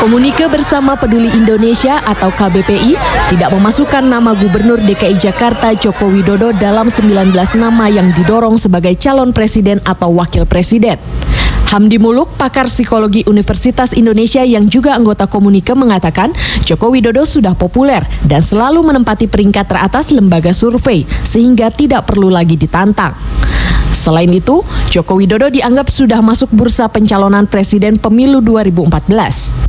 Komunike bersama Peduli Indonesia atau KBPI tidak memasukkan nama Gubernur DKI Jakarta Joko Widodo dalam 19 nama yang didorong sebagai calon presiden atau wakil presiden. Hamdi Muluk, pakar psikologi Universitas Indonesia yang juga anggota Komunike mengatakan Joko Widodo sudah populer dan selalu menempati peringkat teratas lembaga survei sehingga tidak perlu lagi ditantang. Selain itu, Joko Widodo dianggap sudah masuk bursa pencalonan presiden pemilu 2014.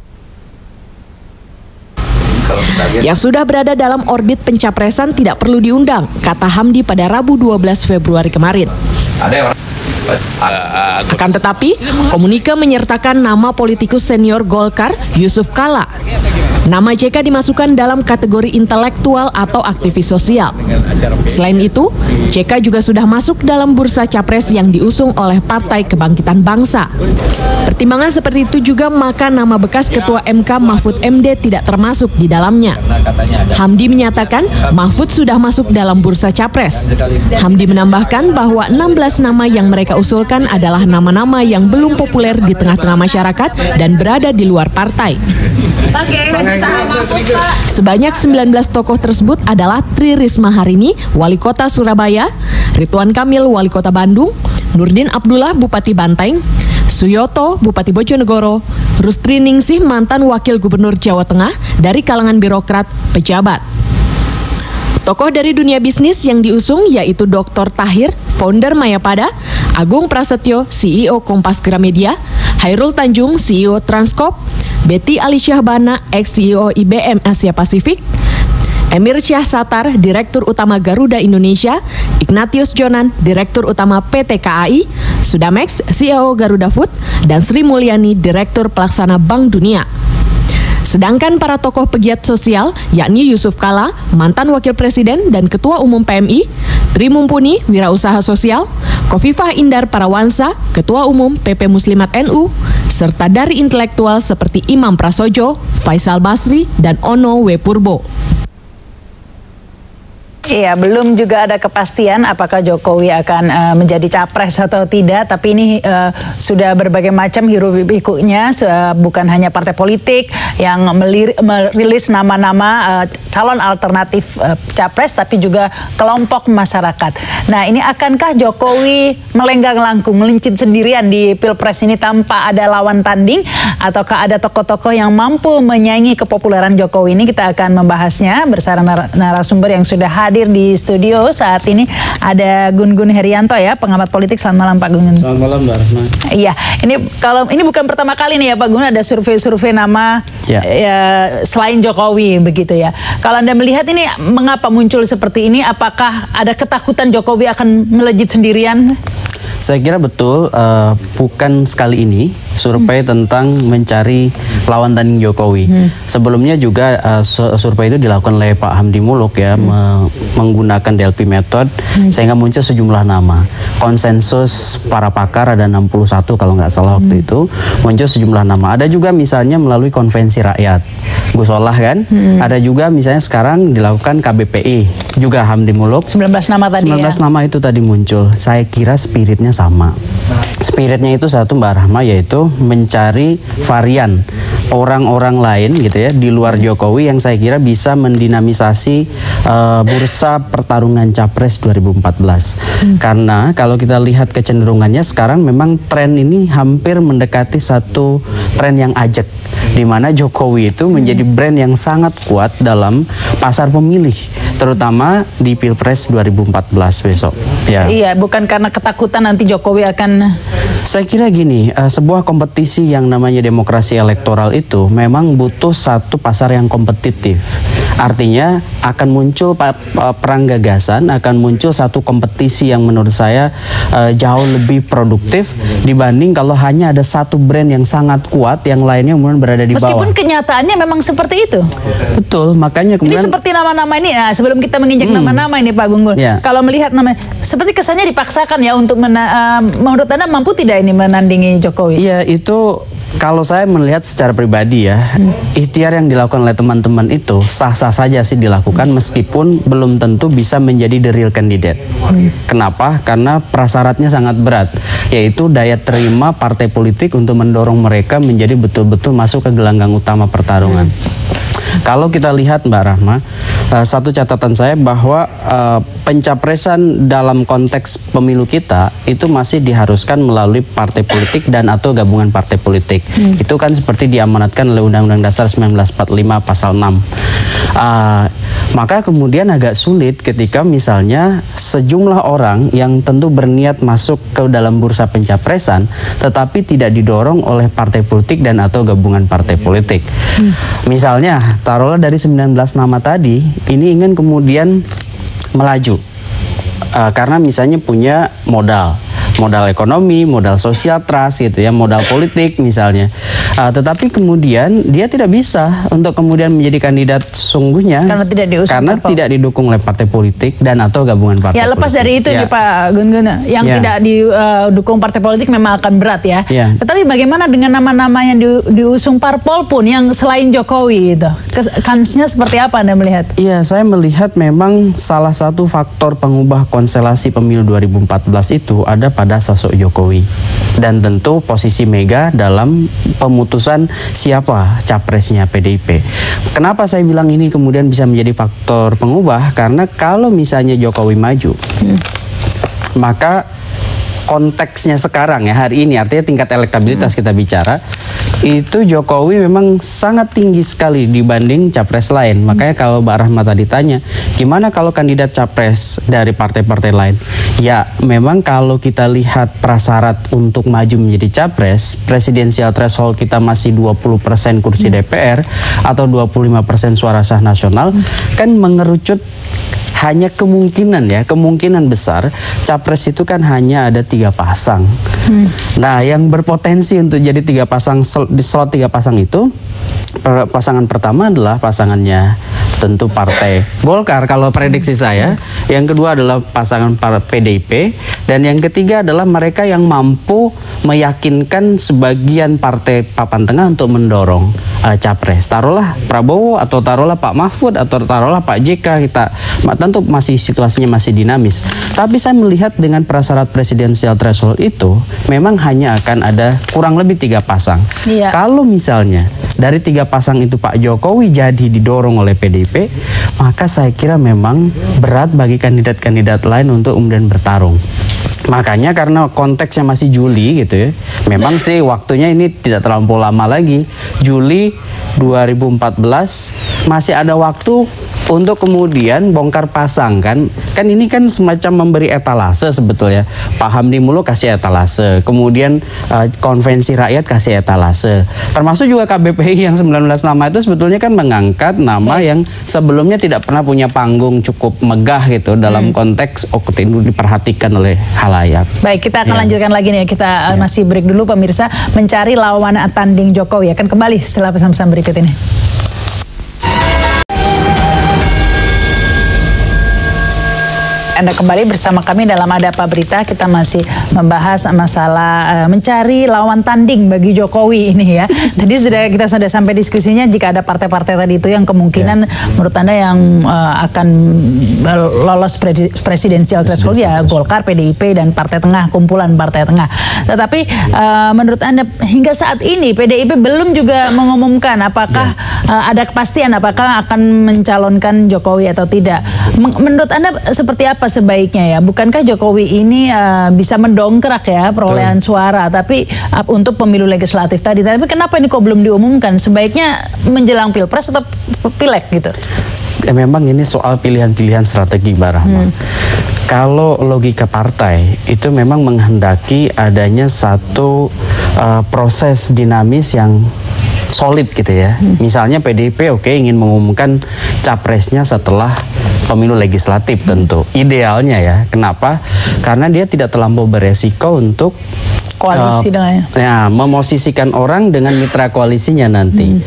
Yang sudah berada dalam orbit pencapresan tidak perlu diundang, kata Hamdi pada Rabu 12 Februari kemarin. Akan tetapi, Komunike menyertakan nama politikus senior Golkar, Yusuf Kala. Nama JK dimasukkan dalam kategori intelektual atau aktivis sosial. Selain itu, JK juga sudah masuk dalam bursa capres yang diusung oleh Partai Kebangkitan Bangsa. Pertimbangan seperti itu juga maka nama bekas Ketua MK Mahfud MD tidak termasuk di dalamnya. Hamdi menyatakan Mahfud sudah masuk dalam bursa capres. Hamdi menambahkan bahwa 16 nama yang mereka usulkan adalah nama-nama yang belum populer di tengah-tengah masyarakat dan berada di luar partai. Sebanyak 19 tokoh tersebut adalah Tri Risma Harini, Wali Kota Surabaya, Ridwan Kamil, Wali Kota Bandung, Nurdin Abdullah, Bupati Banteng, Suyoto, Bupati Bojonegoro, Rustri Ningsih, mantan Wakil Gubernur Jawa Tengah dari kalangan birokrat pejabat. Tokoh dari dunia bisnis yang diusung yaitu Dr. Tahir, founder Mayapada, Agung Prasetyo, CEO Kompas Gramedia, Hairul Tanjung, CEO Transcorp, Betty Alisyah Bana, ex-CEO IBM Asia Pasifik, Emir Syah Satar, Direktur Utama Garuda Indonesia, Ignatius Jonan, Direktur Utama PT KAI, Sudamex, CEO Garuda Food, dan Sri Mulyani, Direktur Pelaksana Bank Dunia. Sedangkan para tokoh pegiat sosial, yakni Yusuf Kala, mantan Wakil Presiden dan Ketua Umum PMI, Tri Mumpuni, Wirausaha Sosial, Khofifah Indar Parawansa, Ketua Umum PP Muslimat NU, serta dari intelektual seperti Imam Prasojo, Faisal Basri, dan Ono W. Purbo. Iya, belum juga ada kepastian apakah Jokowi akan menjadi capres atau tidak, tapi ini sudah berbagai macam hiruk-pikuknya, bukan hanya partai politik yang merilis nama-nama calon alternatif capres, tapi juga kelompok masyarakat. Nah, ini akankah Jokowi melenggang langkung, melincit sendirian di Pilpres ini tanpa ada lawan tanding, ataukah ada tokoh-tokoh yang mampu menyaingi kepopuleran Jokowi ini? Kita akan membahasnya bersama narasumber yang sudah hadir di studio saat ini. Ada Gun Gun Herianto ya, pengamat politik. Selamat malam Pak Gun. Selamat malam Mbak Rahma. Iya, ini bukan pertama kali nih ya Pak Gun, ada survei-survei nama ya, selain Jokowi begitu ya. Kalau Anda melihat ini mengapa muncul seperti ini? Apakah ada ketakutan Jokowi akan melejit sendirian? Saya kira betul, bukan sekali ini survei tentang mencari lawan tanding Jokowi. Sebelumnya juga survei itu dilakukan oleh Pak Hamdi Muluk ya, menggunakan DLP method, sehingga muncul sejumlah nama. Konsensus para pakar ada 61 kalau nggak salah waktu itu, muncul sejumlah nama. Ada juga misalnya melalui konvensi rakyat, Gusolah kan. Ada juga misalnya sekarang dilakukan KBPI, juga Hamdi Muluk. 19 nama tadi 19 nama itu tadi muncul. Saya kira spiritnya sama. Spiritnya itu satu Mbak Rahma, yaitu mencari varian orang-orang lain gitu ya di luar Jokowi yang saya kira bisa mendinamisasi bursa pertarungan Capres 2014. Karena kalau kita lihat kecenderungannya sekarang memang tren ini hampir mendekati satu tren yang ajak, di mana Jokowi itu menjadi brand yang sangat kuat dalam pasar pemilih, terutama di Pilpres 2014 besok. Ya. Iya, bukan karena ketakutan nanti Jokowi akan... Saya kira gini, sebuah kompetisi yang namanya demokrasi elektoral itu memang butuh satu pasar yang kompetitif. Artinya akan muncul perang gagasan, akan muncul satu kompetisi yang menurut saya jauh lebih produktif dibanding kalau hanya ada satu brand yang sangat kuat, yang lainnya kemudian berada di bawah. Meskipun kenyataannya memang seperti itu. Betul, makanya kemudian... Ini seperti nama-nama ini, nah, sebelum kita menginjak nama-nama ini Pak Gun Gun, kalau melihat nama, seperti kesannya dipaksakan ya untuk menurut Anda mampu tidak ini menandingi Jokowi? Iya, itu Kalau saya melihat secara pribadi ya, ikhtiar yang dilakukan oleh teman-teman itu sah-sah saja sih dilakukan meskipun belum tentu bisa menjadi the real candidate. Kenapa? Karena prasyaratnya sangat berat, yaitu daya terima partai politik untuk mendorong mereka menjadi betul-betul masuk ke gelanggang utama pertarungan. Kalau kita lihat Mbak Rahma, satu catatan saya bahwa pencapresan dalam konteks pemilu kita itu masih diharuskan melalui partai politik dan atau gabungan partai politik. Itu kan seperti diamanatkan oleh Undang-Undang Dasar 1945 pasal 6. Maka kemudian agak sulit ketika misalnya sejumlah orang yang tentu berniat masuk ke dalam bursa pencapresan tetapi tidak didorong oleh partai politik dan atau gabungan partai politik. Misalnya taruhlah dari 19 nama tadi ini ingin kemudian melaju karena misalnya punya modal ekonomi, modal sosial trust gitu ya, modal politik misalnya. Tetapi kemudian dia tidak bisa untuk kemudian menjadi kandidat sungguhnya karena tidak didukung oleh partai politik dan atau gabungan partai politik. Ya lepas dari itu nih Pak Gun-Gun, yang tidak didukung partai politik memang akan berat ya. Tetapi bagaimana dengan nama-nama yang diusung parpol pun yang selain Jokowi itu? Kansnya seperti apa Anda melihat? Iya, saya melihat memang salah satu faktor pengubah konstelasi pemilu 2014 itu ada pada sosok Jokowi dan tentu posisi Mega dalam pemutusan siapa capresnya PDIP. Kenapa saya bilang ini kemudian bisa menjadi faktor pengubah? Karena kalau misalnya Jokowi maju, maka konteksnya sekarang ya hari ini, artinya tingkat elektabilitas kita bicara, itu Jokowi memang sangat tinggi sekali dibanding capres lain. Makanya kalau Mbak Rahma tadi tanya, gimana kalau kandidat capres dari partai-partai lain? Ya memang kalau kita lihat prasyarat untuk maju menjadi capres, presidensial threshold kita masih 20% kursi DPR atau 25% suara sah nasional, kan mengerucut hanya kemungkinan besar capres itu kan hanya ada 3 pasang. Nah yang berpotensi untuk jadi 3 pasang di slot 3 pasang itu, pasangan pertama adalah pasangannya tentu partai Golkar kalau prediksi saya, yang kedua adalah pasangan PDIP, dan yang ketiga adalah mereka yang mampu meyakinkan sebagian partai papan tengah untuk mendorong capres. Taruhlah Prabowo atau taruhlah Pak Mahfud atau taruhlah Pak JK, kita tentu masih situasinya masih dinamis. Tapi saya melihat dengan prasyarat presidensial threshold itu memang hanya akan ada kurang lebih 3 pasang. Kalau misalnya dari 3 pasang itu Pak Jokowi jadi didorong oleh PDIP, maka saya kira memang berat bagi kandidat-kandidat lain untuk kemudian bertarung. Makanya karena konteksnya masih Juli gitu ya, memang sih waktunya ini tidak terlampau lama lagi. Juli 2014 masih ada waktu untuk kemudian bongkar pasang kan ini kan semacam memberi etalase sebetulnya. Pak Hamdi Muluk kasih etalase, kemudian konvensi rakyat kasih etalase, termasuk juga KBPI yang 19 nama itu sebetulnya kan mengangkat nama yang sebelumnya tidak pernah punya panggung cukup megah gitu dalam konteks itu diperhatikan oleh halayak. Baik, kita akan lanjutkan lagi nih, kita masih break dulu pemirsa, mencari lawan tanding Jokowi. Akan kembali setelah pesan-pesan berikut ini. Anda kembali bersama kami dalam Ada Apa Berita. Kita masih membahas masalah mencari lawan tanding bagi Jokowi ini ya. Tadi kita sudah sampai diskusinya, jika ada partai-partai tadi itu yang kemungkinan menurut Anda yang akan lolos presidensial threshold ya Golkar, PDIP dan Partai Tengah, kumpulan Partai Tengah. Tetapi menurut Anda hingga saat ini PDIP belum juga mengumumkan apakah ada kepastian apakah akan mencalonkan Jokowi atau tidak. Menurut Anda seperti apa sebaiknya ya? Bukankah Jokowi ini bisa mendongkrak ya perolehan suara, tapi untuk pemilu legislatif tadi. Tapi kenapa ini kok belum diumumkan? Sebaiknya menjelang Pilpres atau Pileg gitu? Ya, memang ini soal pilihan-pilihan strategi Mbak Rahma. Kalau logika partai itu memang menghendaki adanya satu proses dinamis yang solid gitu ya. Misalnya PDIP ingin mengumumkan capresnya setelah pemilu legislatif tentu. Idealnya ya. Kenapa? Karena dia tidak terlampau beresiko untuk koalisi memosisikan orang dengan mitra koalisinya nanti.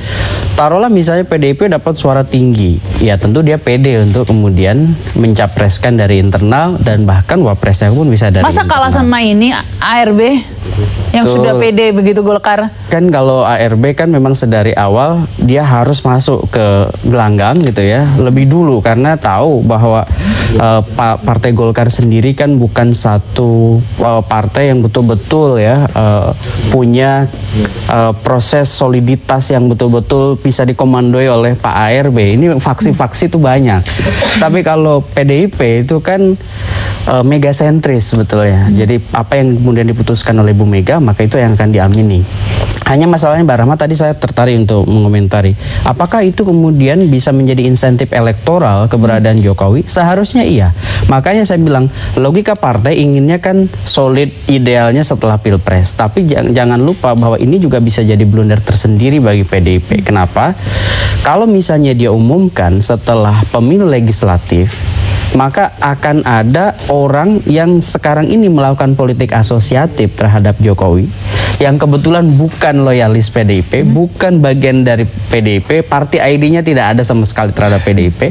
taruhlah misalnya PDIP dapat suara tinggi, ya tentu dia pede untuk kemudian mencapreskan dari internal dan bahkan wapresnya pun bisa dari Masa kalah sama ini ARB yang sudah pede begitu Golkar? Kan kalau ARB kan memang sedari awal dia harus masuk ke gelanggang gitu ya, lebih dulu karena tahu bahwa Partai Golkar sendiri kan bukan satu partai yang betul-betul ya punya proses soliditas yang betul-betul bisa dikomandoi oleh Pak ARB. Ini faksi-faksi itu banyak. Tapi kalau PDIP itu kan megasentris sebetulnya. Jadi apa yang kemudian diputuskan oleh Bu Mega, maka itu yang akan diamini. Hanya masalahnya Mbak Rahma, tadi saya tertarik untuk mengomentari, apakah itu kemudian bisa menjadi insentif elektoral keberadaan Jokowi? Seharusnya iya. Makanya saya bilang, logika partai inginnya kan solid idealnya setelah Pilpres. Tapi jangan lupa bahwa ini juga bisa jadi blunder tersendiri bagi PDIP. Kenapa? Kalau misalnya dia umumkan setelah pemilu legislatif, maka akan ada orang yang sekarang ini melakukan politik asosiatif terhadap Jokowi yang kebetulan bukan loyalis PDIP, bukan bagian dari PDIP, party ID-nya tidak ada sama sekali terhadap PDIP,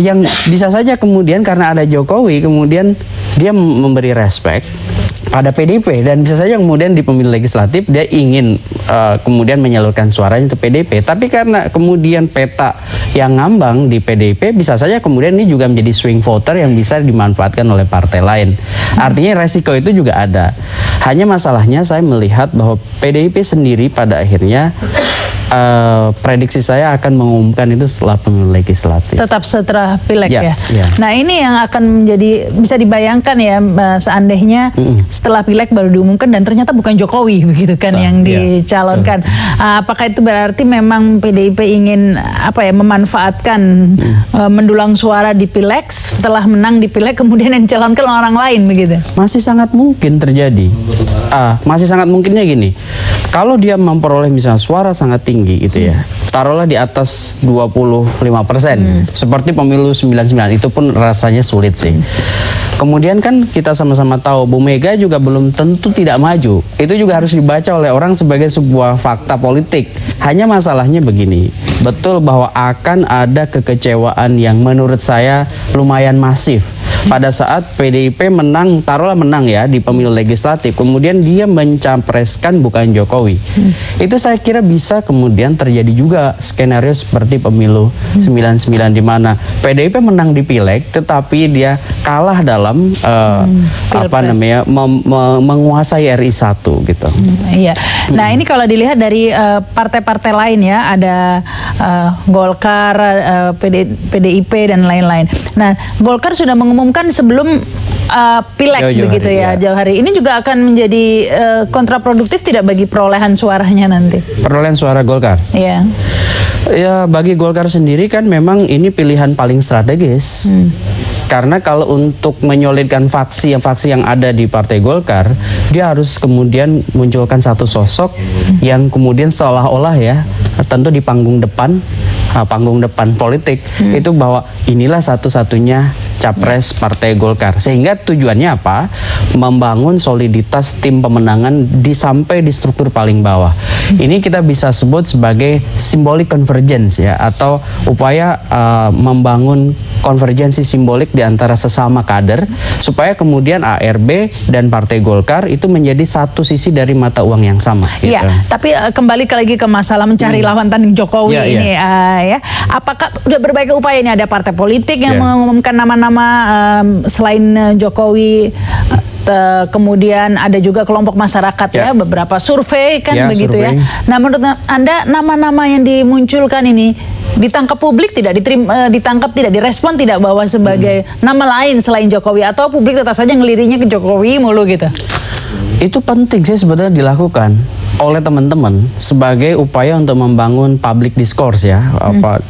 yang bisa saja kemudian karena ada Jokowi kemudian dia memberi respect pada PDIP dan bisa saja kemudian di pemilu legislatif dia ingin kemudian menyalurkan suaranya untuk PDIP, tapi karena kemudian peta yang ngambang di PDIP bisa saja kemudian ini juga menjadi swing voter yang bisa dimanfaatkan oleh partai lain. Artinya resiko itu juga ada. Hanya masalahnya saya melihat bahwa PDIP sendiri pada akhirnya prediksi saya akan mengumumkan itu setelah pemilu legislatif. Tetap setelah pileg ya. Nah ini yang akan menjadi, bisa dibayangkan ya seandainya setelah pileg baru diumumkan dan ternyata bukan Jokowi begitu kan yang dicalonkan. Apakah itu berarti memang PDIP ingin apa ya memanfaatkan mendulang suara di pileg, setelah menang di pileg kemudian yang dicalonkan orang lain begitu? Masih sangat mungkin terjadi. Masih sangat mungkinnya gini. Kalau dia memperoleh misalnya suara sangat tinggi gitu ya, taruhlah di atas 25%, seperti pemilu 99, itu pun rasanya sulit sih. Kemudian kan kita sama-sama tahu Bu Mega juga belum tentu tidak maju. Itu juga harus dibaca oleh orang sebagai sebuah fakta politik. Hanya masalahnya begini, betul bahwa akan ada kekecewaan yang menurut saya lumayan masif pada saat PDIP menang, taruhlah menang ya di pemilu legislatif, kemudian dia mencapreskan bukan Jokowi. Itu saya kira bisa kemudian terjadi juga skenario seperti pemilu 99 di mana PDIP menang di pileg tetapi dia kalah dalam apa namanya menguasai RI 1 gitu. Iya. Nah, ini kalau dilihat dari partai-partai lain ya, ada Golkar, PDIP dan lain-lain. Nah, Golkar sudah mengumumkan sebelum pileg begitu ya, jauh hari. Ini juga akan menjadi kontraproduktif tidak bagi perolehan suaranya nanti? Perolehan suara Golkar? Iya. Ya, bagi Golkar sendiri kan memang ini pilihan paling strategis. Karena kalau untuk menyolidkan faksi yang ada di Partai Golkar, dia harus kemudian munculkan satu sosok yang kemudian seolah-olah ya, tentu di panggung depan politik itu bahwa inilah satu-satunya capres Partai Golkar. Sehingga tujuannya apa? Membangun soliditas tim pemenangan sampai di struktur paling bawah. Ini kita bisa sebut sebagai symbolic convergence ya, atau upaya membangun konvergensi simbolik di antara sesama kader supaya kemudian ARB dan Partai Golkar itu menjadi satu sisi dari mata uang yang sama. Iya, gitu. Tapi kembali lagi ke masalah mencari lawan tanding Jokowi ini ya. Apakah udah berbagai upaya ini, ada partai politik yang mengumumkan nama-nama selain Jokowi, kemudian ada juga kelompok masyarakat ya, beberapa survei kan begitu ya. Nah, menurut Anda nama-nama yang dimunculkan ini ditangkap publik tidak, ditangkap tidak, direspon tidak bahwa sebagai nama lain selain Jokowi, atau publik tetap saja ngelirinya ke Jokowi mulu gitu? Itu penting sih sebetulnya dilakukan oleh teman-teman sebagai upaya untuk membangun public discourse ya.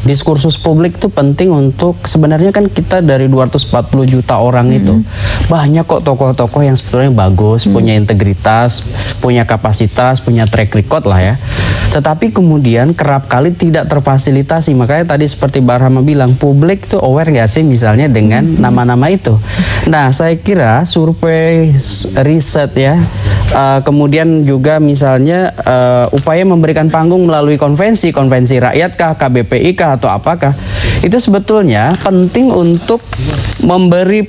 Diskursus publik itu penting untuk, sebenarnya kan kita dari 240 juta orang itu banyak kok tokoh-tokoh yang sebetulnya bagus, punya integritas, punya kapasitas, punya track record lah ya. tetapi kemudian kerap kali tidak terfasilitasi. Makanya tadi seperti Mbak Rahma bilang, publik tuh aware nggak sih misalnya dengan nama-nama itu. Nah, saya kira survei, riset ya, kemudian juga misalnya upaya memberikan panggung melalui konvensi rakyat kah, KBPI kah, atau apakah, itu sebetulnya penting untuk memberi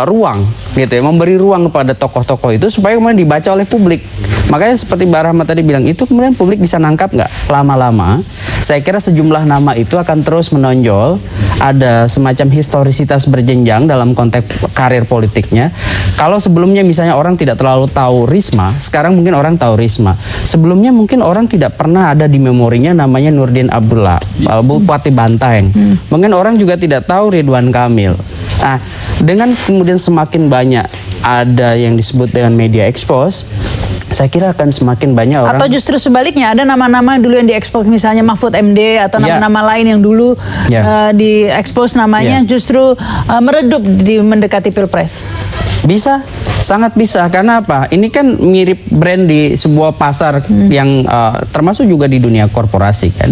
ruang gitu ya, memberi ruang kepada tokoh-tokoh itu supaya kemudian dibaca oleh publik. Makanya seperti Mbak Rahma tadi bilang, itu kemudian publik bisa nangkap nggak? Lama-lama saya kira sejumlah nama itu akan terus menonjol, ada semacam historisitas berjenjang dalam konteks karir politiknya. Kalau sebelumnya misalnya orang tidak terlalu tahu Risma, sekarang mungkin orang tahu Risma. Sebelumnya mungkin orang tidak pernah ada di memorinya namanya Nurdin Abdullah, Bupati Bantaeng. Mungkin orang juga tidak tahu Ridwan Kamil. Nah, dengan kemudian semakin banyak ada yang disebut dengan media expose, saya kira akan semakin banyak orang. Atau justru sebaliknya, ada nama-nama dulu yang diekspos, misalnya Mahfud MD atau nama-nama lain yang dulu diekspos namanya justru meredup di mendekati Pilpres. Bisa, sangat bisa. Karena apa? Ini kan mirip brand di sebuah pasar yang termasuk juga di dunia korporasi kan.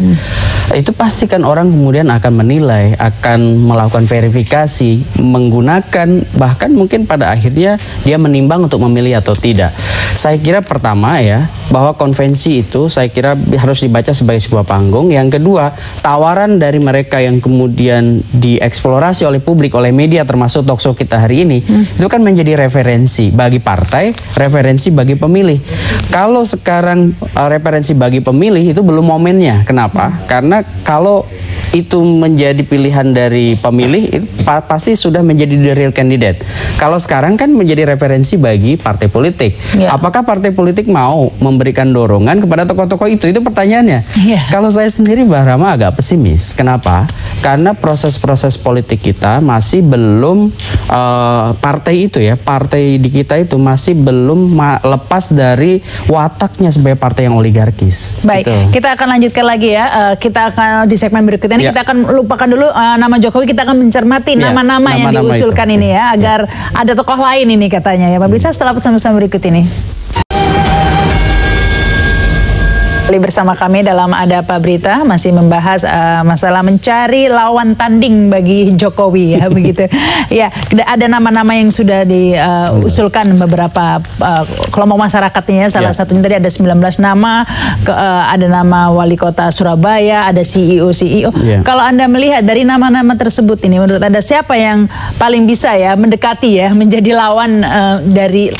Itu pasti kan orang kemudian akan menilai, akan melakukan verifikasi, menggunakan, bahkan mungkin pada akhirnya dia menimbang untuk memilih atau tidak. Saya kira pertama ya, bahwa konvensi itu saya kira harus dibaca sebagai sebuah panggung. Yang kedua, tawaran dari mereka yang kemudian dieksplorasi oleh publik, oleh media, termasuk talkshow kita hari ini, itu kan menjadi referensi bagi partai, referensi bagi pemilih. Kalau sekarang referensi bagi pemilih itu belum momennya. Kenapa? Karena kalau itu menjadi pilihan dari pemilih, itu pasti sudah menjadi the real candidate. Kalau sekarang kan menjadi referensi bagi partai politik. Apakah partai politik mau memberikan dorongan kepada tokoh-tokoh itu? Itu pertanyaannya. Kalau saya sendiri, Mbak Rahma, agak pesimis. Kenapa? Karena proses-proses politik kita masih belum, partai itu ya, partai di kita itu masih belum lepas dari wataknya sebagai partai yang oligarkis. Baik, gitu. Kita akan lanjutkan lagi ya. Kita akan di segmen berikutnya ini kita akan lupakan dulu nama Jokowi, kita akan mencermati nama-nama yang diusulkan ini ya, agar ada tokoh lain ini katanya ya. Pemirsa, setelah pesan-pesan berikut ini. Bersama kami dalam Ada Apa Berita masih membahas masalah mencari lawan tanding bagi Jokowi ya begitu. Ya, ada nama-nama yang sudah diusulkan beberapa kelompok masyarakatnya. Salah satunya tadi ada 19 nama, ada nama Wali Kota Surabaya, ada CEO. Kalau Anda melihat dari nama-nama tersebut ini, menurut Anda siapa yang paling bisa ya mendekati ya menjadi lawan dari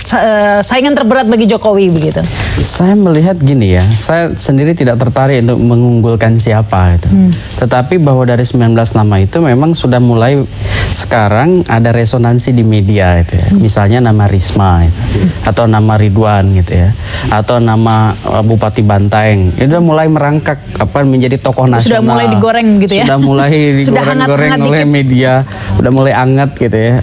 saingan terberat bagi Jokowi begitu? Saya melihat gini ya, saya sendiri tidak tertarik untuk mengunggulkan siapa itu. Tetapi bahwa dari 19 nama itu memang sudah mulai sekarang ada resonansi di media itu ya. Misalnya nama Risma itu, atau nama Ridwan gitu ya, atau nama Bupati Bantaeng. Itu sudah mulai merangkak menjadi tokoh nasional. Sudah mulai digoreng gitu ya. Sudah mulai digoreng-goreng oleh media, sudah mulai hangat gitu ya.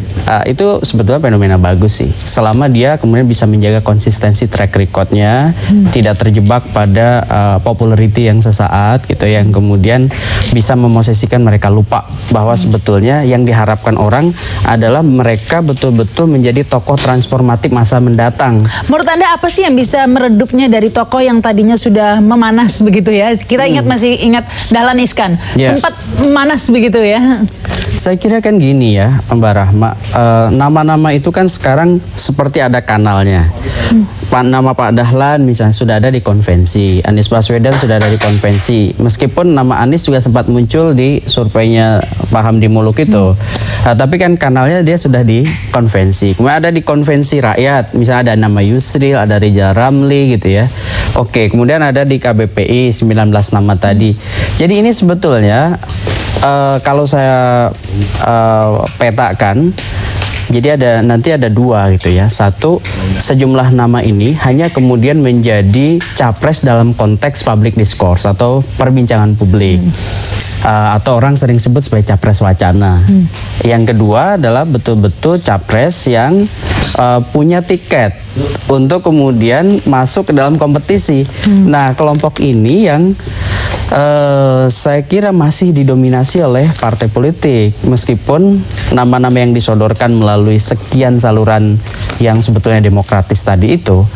Itu sebetulnya fenomena bagus sih. Selama dia kemudian bisa menjaga konsistensi track recordnya, tidak terjebak pada popularity yang sesaat gitu, yang kemudian bisa memosisikan mereka lupa bahwa sebetulnya yang diharapkan orang adalah mereka betul-betul menjadi tokoh transformatif masa mendatang. Menurut Anda apa sih yang bisa meredupnya dari tokoh yang tadinya sudah memanas begitu ya? Kita masih ingat Dahlan Iskan, sempat memanas begitu ya? Saya kira kan gini ya, Mbak Rahma, nama-nama itu kan sekarang seperti ada kanalnya. Nama Pak Dahlan misalnya sudah ada di konvensi, Anies Baswedan sudah ada di konvensi, meskipun nama Anies juga sempat muncul di surveinya Pak Hamdi Muluk itu. Tapi kan kanalnya dia sudah di konvensi. Kemudian ada di konvensi rakyat, misalnya ada nama Yusril, ada Rizal Ramli gitu ya. Oke, kemudian ada di KBPI 19 nama tadi. Jadi ini sebetulnya kalau saya petakan, jadi nanti ada dua gitu ya. Satu, sejumlah nama ini hanya kemudian menjadi capres dalam konteks public discourse atau perbincangan publik. Atau orang sering sebut sebagai capres wacana. Yang kedua adalah betul-betul capres yang punya tiket untuk kemudian masuk ke dalam kompetisi. Nah, kelompok ini yang saya kira masih didominasi oleh partai politik, meskipun nama-nama yang disodorkan melalui sekian saluran yang sebetulnya demokratis tadi itu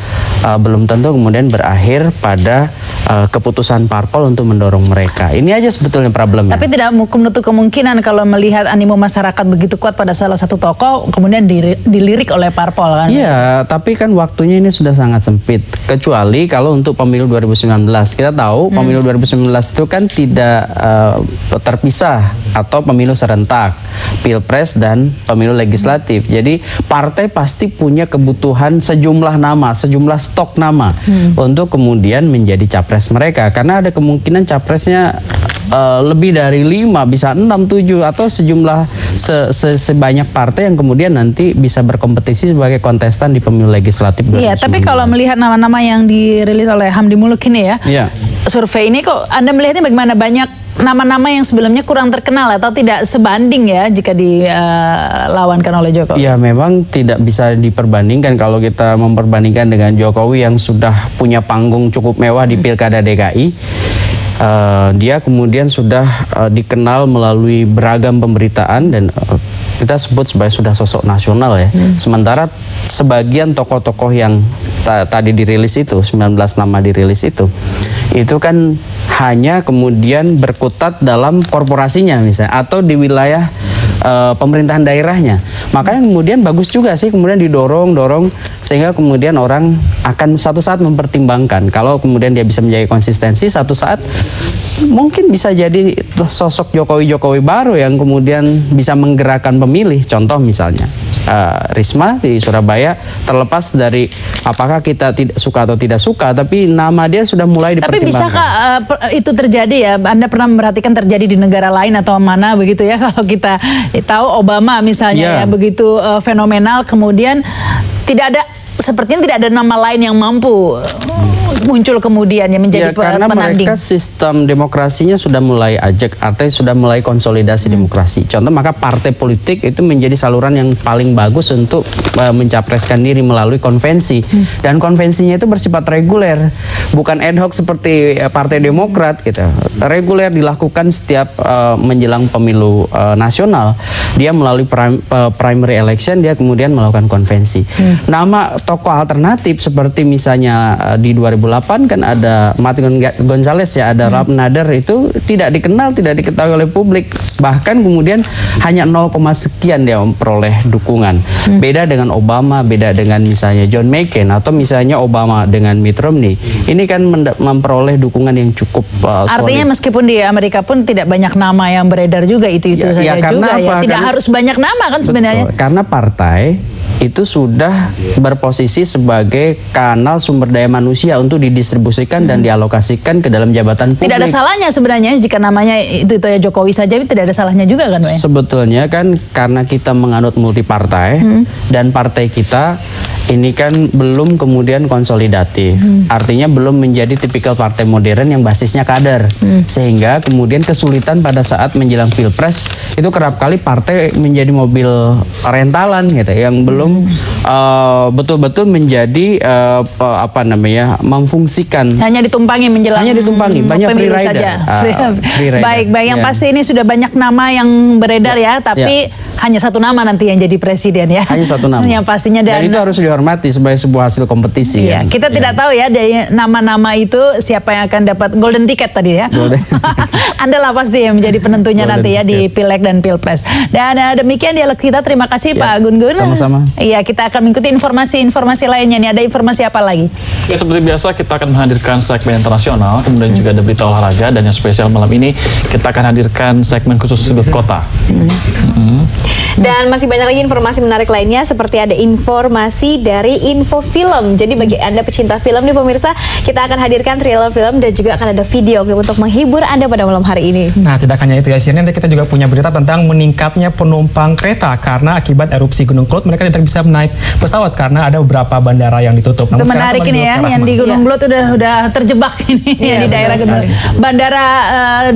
belum tentu kemudian berakhir pada keputusan parpol untuk mendorong mereka. Ini aja sebetulnya problemnya. Tapi tidak menutup kemungkinan kalau melihat animo masyarakat begitu kuat pada salah satu tokoh, kemudian dilirik oleh parpol kan? Iya, tapi kan waktunya ini sudah sangat sempit. Kecuali kalau untuk pemilu 2019, kita tahu pemilu 2019 itu kan tidak terpisah atau pemilu serentak, pilpres dan pemilu legislatif. Jadi partai pasti punya kebutuhan sejumlah nama, sejumlah stok nama untuk kemudian menjadi capres mereka, karena ada kemungkinan capresnya lebih dari 5, bisa 6, 7 atau sejumlah sebanyak partai yang kemudian nanti bisa berkompetisi sebagai kontestan di pemilu legislatif 2019. Iya, tapi kalau melihat nama-nama yang dirilis oleh Hamdi Muluk ini ya, survei ini kok Anda melihatnya bagaimana? Banyak nama-nama yang sebelumnya kurang terkenal atau tidak sebanding ya jika dilawankan oleh Jokowi? Ya memang tidak bisa diperbandingkan kalau kita memperbandingkan dengan Jokowi yang sudah punya panggung cukup mewah di Pilkada DKI. Dia kemudian sudah dikenal melalui beragam pemberitaan dan kita sebut sebagai sudah sosok nasional ya. Sementara sebagian tokoh-tokoh yang tadi dirilis itu, 19 nama dirilis itu kan hanya kemudian berkutat dalam korporasinya misalnya atau di wilayah pemerintahan daerahnya. Makanya kemudian bagus juga sih kemudian didorong sehingga kemudian orang akan satu saat mempertimbangkan kalau kemudian dia bisa menjaga konsistensi, satu saat mungkin bisa jadi sosok Jokowi baru yang kemudian bisa menggerakkan pemilih. Contoh misalnya Risma di Surabaya, terlepas dari apakah kita tidak suka atau tidak suka, tapi nama dia sudah mulai dipertimbangkan. Tapi bisakah itu terjadi ya? Anda pernah memperhatikan terjadi di negara lain atau mana begitu ya? Kalau kita tahu Obama misalnya ya begitu fenomenal, kemudian sepertinya tidak ada nama lain yang mampu muncul kemudian yang menjadi karena penanding. Mereka sistem demokrasinya sudah mulai ajak, artinya sudah mulai konsolidasi demokrasi. Contoh, maka partai politik itu menjadi saluran yang paling bagus untuk mencapreskan diri melalui konvensi. Dan konvensinya itu bersifat reguler, bukan ad hoc seperti Partai Demokrat gitu. Reguler dilakukan setiap menjelang pemilu nasional. Dia melalui primary election, dia kemudian melakukan konvensi. Nama tokoh alternatif seperti misalnya di 2008 kan ada Martin Gonzalez ya, ada Ralph Nader, itu tidak dikenal, tidak diketahui oleh publik, bahkan kemudian hanya 0, sekian dia memperoleh dukungan. Beda dengan Obama, beda dengan misalnya John McCain atau misalnya Obama dengan Mitt Romney. Ini kan memperoleh dukungan yang cukup solid. Artinya meskipun di Amerika pun tidak banyak nama yang beredar juga, itu saja juga ya. Tidak harus banyak nama kan sebenarnya. Betul, karena partai itu sudah berposisi sebagai kanal sumber daya manusia untuk didistribusikan dan dialokasikan ke dalam jabatan publik. Tidak ada salahnya sebenarnya jika namanya itu ya Jokowi saja, tidak ada salahnya juga kan, Pak? Sebetulnya kan karena kita menganut multipartai dan partai kita ini kan belum kemudian konsolidatif. Artinya belum menjadi tipikal partai modern yang basisnya kader. Sehingga kemudian kesulitan pada saat menjelang pilpres itu kerap kali partai menjadi mobil rentalan gitu, yang belum betul-betul menjadi memfungsikan. Hanya ditumpangi menjelang. Hanya ditumpangi, banyak free rider. Free rider. Baik, yang pasti ini sudah banyak nama yang beredar ya, tapi hanya satu nama nanti yang jadi presiden ya. Hanya satu nama. Yang pastinya dan itu harus dihormati sebagai sebuah hasil kompetisi. Iya, kita tidak tahu ya dari nama-nama itu siapa yang akan dapat golden ticket tadi ya. Anda lah pasti yang menjadi penentunya golden nanti ya ticket di Pileg dan Pilpres. Dan demikian dialog kita. Terima kasih Pak Gun-Gun. Sama-sama. Iya, kita akan mengikuti informasi-informasi lainnya nih. Ada informasi apa lagi? Ya, seperti biasa kita akan menghadirkan segmen internasional, kemudian juga ada berita olahraga, dan yang spesial malam ini kita akan hadirkan segmen khusus sudut kota. Dan masih banyak lagi informasi menarik lainnya, seperti ada informasi dari Info Film. Jadi bagi Anda pecinta film nih pemirsa, kita akan hadirkan trailer film dan juga akan ada video untuk menghibur Anda pada malam hari ini. Nah, tidak hanya itu ya, Sirene, kita juga punya berita tentang meningkatnya penumpang kereta karena akibat erupsi Gunung Kelut mereka tidak bisa naik pesawat karena ada beberapa bandara yang ditutup. Itu menarik ini ya, yang di Gunung Kelut udah terjebak ini di daerah Gunung. Bandara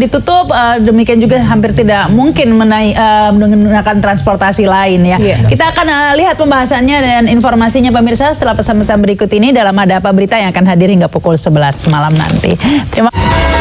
ditutup, demikian juga hampir tidak mungkin menggunakan transportasi lain ya. Kita akan lihat pembahasannya dan informasinya pemirsa setelah pesan-pesan berikut ini dalam Ada Apa Berita yang akan hadir hingga pukul 11 malam nanti. Terima kasih.